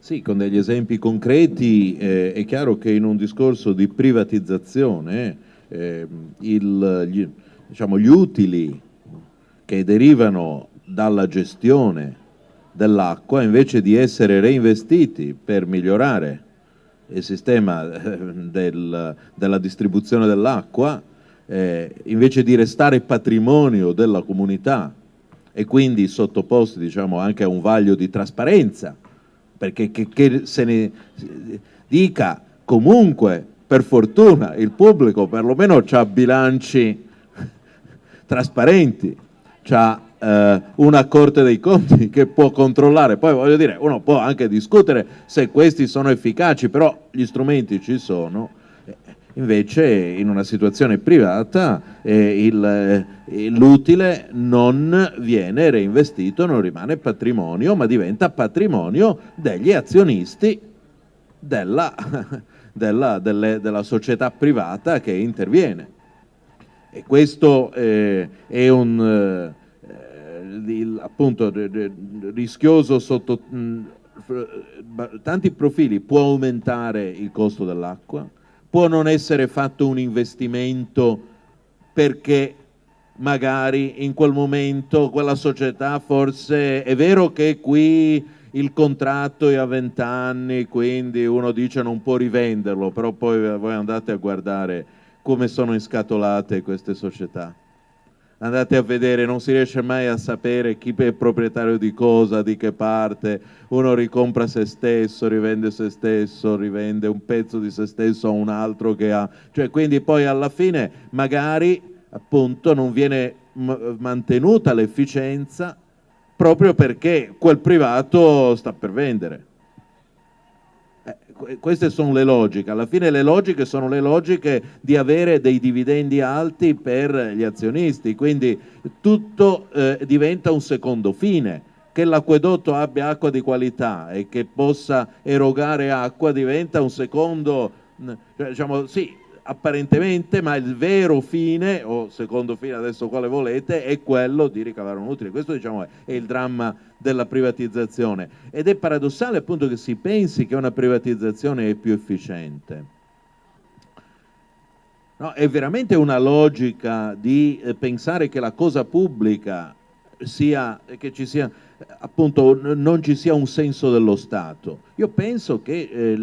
Sì, con degli esempi concreti è chiaro che in un discorso di privatizzazione diciamo, gli utili che derivano dalla gestione dell'acqua, invece di essere reinvestiti per migliorare il sistema della distribuzione dell'acqua, invece di restare patrimonio della comunità e quindi sottoposti, diciamo, anche a un vaglio di trasparenza, perché che se ne dica, comunque per fortuna il pubblico perlomeno ha bilanci trasparenti, c'ha una Corte dei Conti che può controllare. Poi voglio dire, uno può anche discutere se questi sono efficaci, però gli strumenti ci sono. Invece in una situazione privata l'utile non viene reinvestito, non rimane patrimonio, ma diventa patrimonio degli azionisti della società privata che interviene. E questo è appunto rischioso sotto tanti profili. Può aumentare il costo dell'acqua, può non essere fatto un investimento perché magari in quel momento quella società, forse è vero che qui il contratto è a 20 anni, quindi uno dice non può rivenderlo, però poi voi andate a guardare come sono inscatolate queste società. Andate a vedere, non si riesce mai a sapere chi è proprietario di cosa, di che parte. Uno ricompra se stesso, rivende se stesso, rivende un pezzo di se stesso a un altro che ha. Cioè, quindi poi alla fine magari appunto non viene mantenuta l'efficienza proprio perché quel privato sta per vendere. Queste sono le logiche. Alla fine le logiche sono le logiche di avere dei dividendi alti per gli azionisti, quindi tutto diventa un secondo fine. Che l'acquedotto abbia acqua di qualità e che possa erogare acqua diventa un secondo, diciamo, sì, apparentemente, ma il vero fine, o secondo fine, adesso quale volete, è quello di ricavare un utile. Questo, diciamo, è il dramma della privatizzazione, ed è paradossale appunto che si pensi che una privatizzazione è più efficiente. No, è veramente una logica di pensare che la cosa pubblica sia, che ci sia appunto, non ci sia un senso dello Stato. Io penso che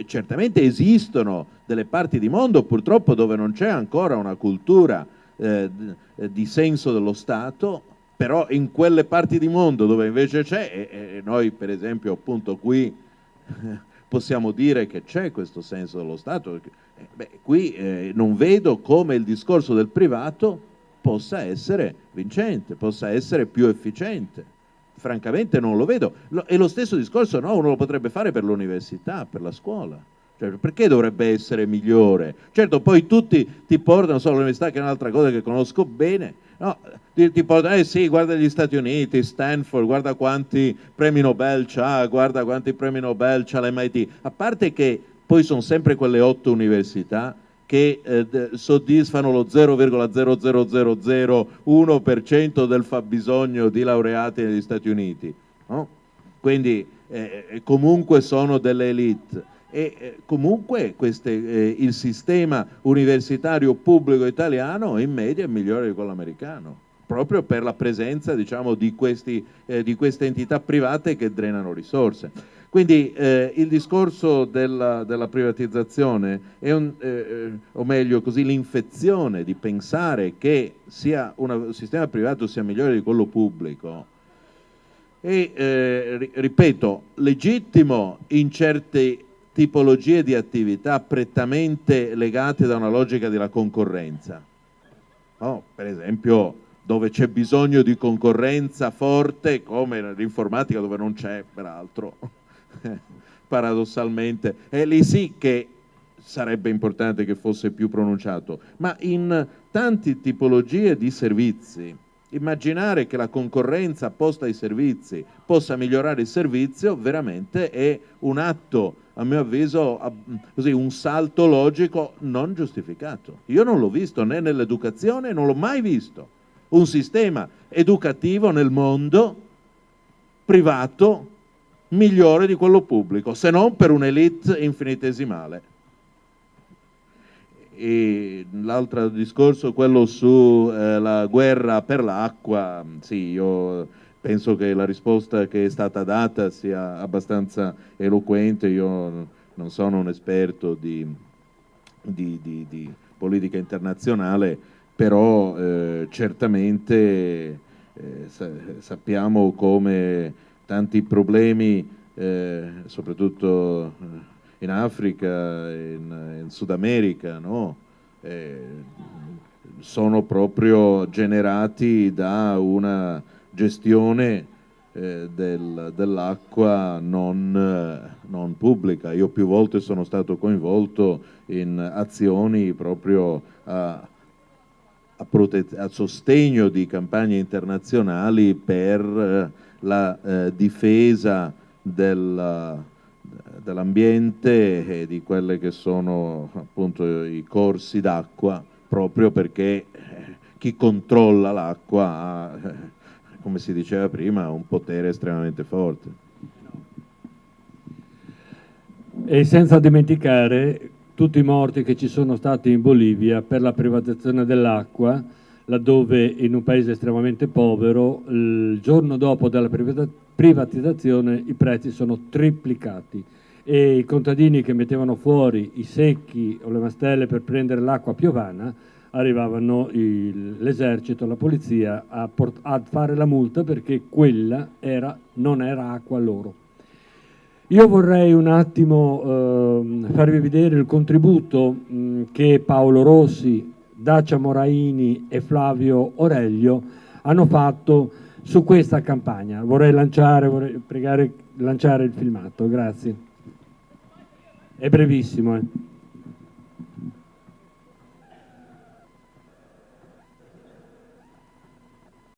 certamente esistono delle parti di mondo purtroppo dove non c'è ancora una cultura di senso dello Stato, però in quelle parti di mondo dove invece c'è, e noi per esempio appunto qui possiamo dire che c'è questo senso dello Stato, qui non vedo come il discorso del privato possa essere vincente, possa essere più efficiente. Francamente non lo vedo. E lo stesso discorso uno lo potrebbe fare per l'università, per la scuola. Cioè, perché dovrebbe essere migliore? Certo, poi tutti ti portano solo all'università, che è un'altra cosa che conosco bene, no? Ti portano, sì, guarda gli Stati Uniti, Stanford, guarda quanti premi Nobel c'ha, guarda quanti premi Nobel c'ha l'MIT. A parte che poi sono sempre quelle 8 università che soddisfano lo 0,00001% del fabbisogno di laureati negli Stati Uniti, no? Quindi comunque sono delle elite. E comunque il sistema universitario pubblico italiano in media è migliore di quello americano, proprio per la presenza, diciamo, di queste entità private che drenano risorse. Quindi il discorso della privatizzazione è o meglio così, l'infezione di pensare che un sistema privato sia migliore di quello pubblico è, ripeto, legittimo in certe tipologie di attività prettamente legate da una logica della concorrenza, no? Per esempio dove c'è bisogno di concorrenza forte, come l'informatica, dove non c'è peraltro paradossalmente, e lì sì che sarebbe importante che fosse più pronunciato. Ma in tante tipologie di servizi, immaginare che la concorrenza posta ai servizi possa migliorare il servizio veramente è un atto, a mio avviso, così, un salto logico non giustificato. Io non l'ho visto né nell'educazione, non l'ho mai visto un sistema educativo nel mondo privato migliore di quello pubblico, se non per un'elite infinitesimale. E l'altro discorso, quello sulla guerra per l'acqua, sì, io penso che la risposta che è stata data sia abbastanza eloquente. Io non sono un esperto di politica internazionale, però certamente sappiamo come tanti problemi, soprattutto in Africa, in Sud America, no? Sono proprio generati da una gestione dell'acqua non pubblica. Io più volte sono stato coinvolto in azioni proprio a sostegno di campagne internazionali per la difesa dell'ambiente e di quelle che sono appunto i corsi d'acqua, proprio perché chi controlla l'acqua ha, come si diceva prima, un potere estremamente forte. E senza dimenticare tutti i morti che ci sono stati in Bolivia per la privatizzazione dell'acqua, laddove in un paese estremamente povero il giorno dopo della privatizzazione i prezzi sono triplicati e i contadini che mettevano fuori i secchi o le mastelle per prendere l'acqua piovana, arrivavano l'esercito, la polizia a fare la multa perché quella non era acqua loro. Io vorrei un attimo farvi vedere il contributo che Paolo Rossi, Dacia Moraini e Flavio Oreglio hanno fatto su questa campagna. Vorrei pregare di lanciare il filmato, grazie. È brevissimo.